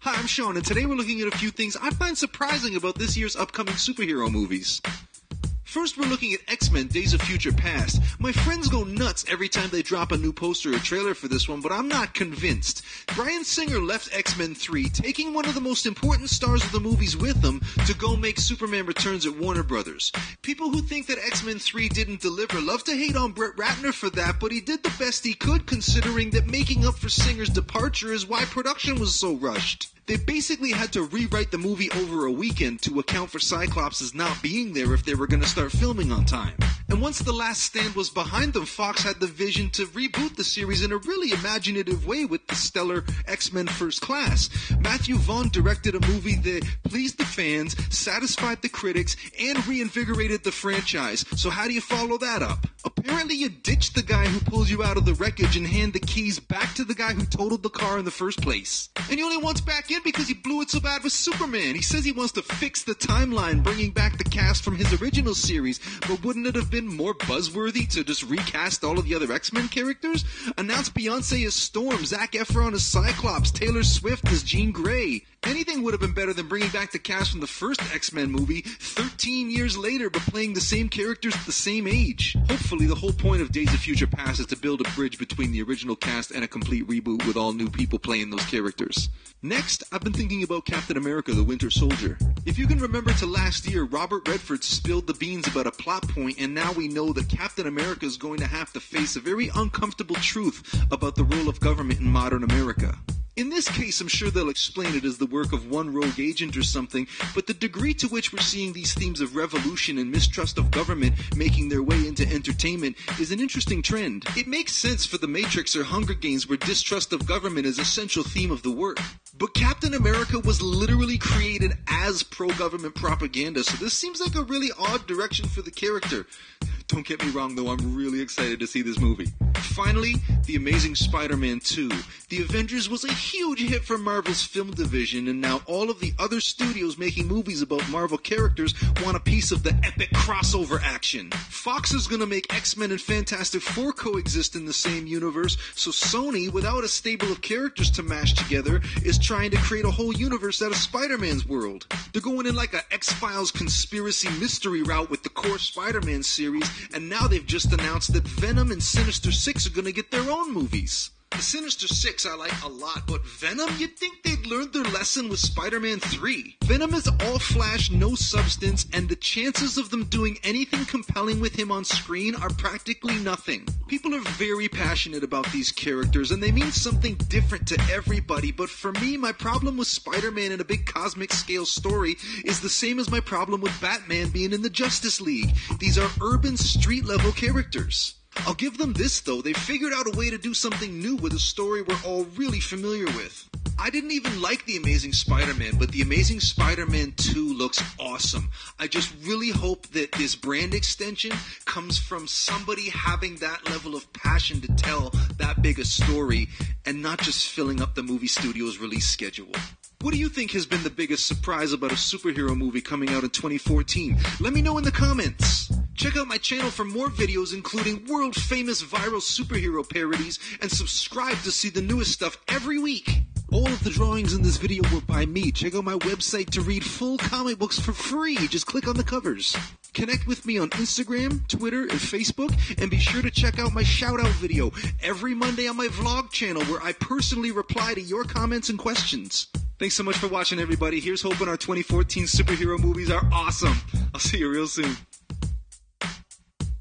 Hi, I'm Sean, and today we're looking at a few things I find surprising about this year's upcoming superhero movies. First, we're looking at X-Men Days of Future Past. My friends go nuts every time they drop a new poster or trailer for this one, but I'm not convinced. Bryan Singer left X-Men 3, taking one of the most important stars of the movies with him to go make Superman Returns at Warner Brothers. People who think that X-Men 3 didn't deliver love to hate on Brett Ratner for that, but he did the best he could considering that making up for Singer's departure is why production was so rushed. They basically had to rewrite the movie over a weekend to account for Cyclops' not being there if they were going to start filming on time. And once The Last Stand was behind them, Fox had the vision to reboot the series in a really imaginative way with the stellar X-Men First Class. Matthew Vaughn directed a movie that pleased the fans, satisfied the critics, and reinvigorated the franchise. So how do you follow that up? Apparently you ditch the guy who pulls you out of the wreckage and hand the keys back to the guy who totaled the car in the first place. And he only wants back in because he blew it so bad with Superman. He says he wants to fix the timeline, bringing back the cast from his original series, but wouldn't it have been more buzzworthy to just recast all of the other X-Men characters? Announce Beyonce as Storm, Zac Efron as Cyclops, Taylor Swift as Jean Grey. Anything would have been better than bringing back the cast from the first X-Men movie 13 years later, but playing the same characters at the same age. Hopefully the whole point of Days of Future Past is to build a bridge between the original cast and a complete reboot with all new people playing those characters. Next, I've been thinking about Captain America: The Winter Soldier. If you can remember to last year, Robert Redford spilled the beans about a plot point, and now we know that Captain America is going to have to face a very uncomfortable truth about the role of government in modern America. In this case, I'm sure they'll explain it as the work of one rogue agent or something, but the degree to which we're seeing these themes of revolution and mistrust of government making their way into entertainment is an interesting trend. It makes sense for The Matrix or Hunger Games, where distrust of government is a central theme of the work. But Captain America was literally created as pro-government propaganda, so this seems like a really odd direction for the character. Don't get me wrong, though, I'm really excited to see this movie. Finally, The Amazing Spider-Man 2. The Avengers was a huge hit for Marvel's film division, and now all of the other studios making movies about Marvel characters want a piece of the epic crossover action. Fox is going to make X-Men and Fantastic Four coexist in the same universe, so Sony, without a stable of characters to mash together, is trying to create a whole universe out of Spider-Man's world. They're going in like a X-Files conspiracy mystery route with the core Spider-Man series, and now they've just announced that Venom and Sinister Six are going to get their own movies. The Sinister Six I like a lot, but Venom, you'd think they'd learned their lesson with Spider-Man 3. Venom is all flash, no substance, and the chances of them doing anything compelling with him on screen are practically nothing. People are very passionate about these characters, and they mean something different to everybody, but for me, my problem with Spider-Man in a big cosmic scale story is the same as my problem with Batman being in the Justice League. These are urban, street-level characters. I'll give them this, though. They figured out a way to do something new with a story we're all really familiar with. I didn't even like The Amazing Spider-Man, but The Amazing Spider-Man 2 looks awesome. I just really hope that this brand extension comes from somebody having that level of passion to tell that big a story and not just filling up the movie studio's release schedule. What do you think has been the biggest surprise about a superhero movie coming out in 2014? Let me know in the comments. Check out my channel for more videos including world-famous viral superhero parodies, and subscribe to see the newest stuff every week. All of the drawings in this video were by me. Check out my website to read full comic books for free. Just click on the covers. Connect with me on Instagram, Twitter, and Facebook, and be sure to check out my shout-out video every Monday on my vlog channel where I personally reply to your comments and questions. Thanks so much for watching, everybody. Here's hoping our 2014 superhero movies are awesome. I'll see you real soon.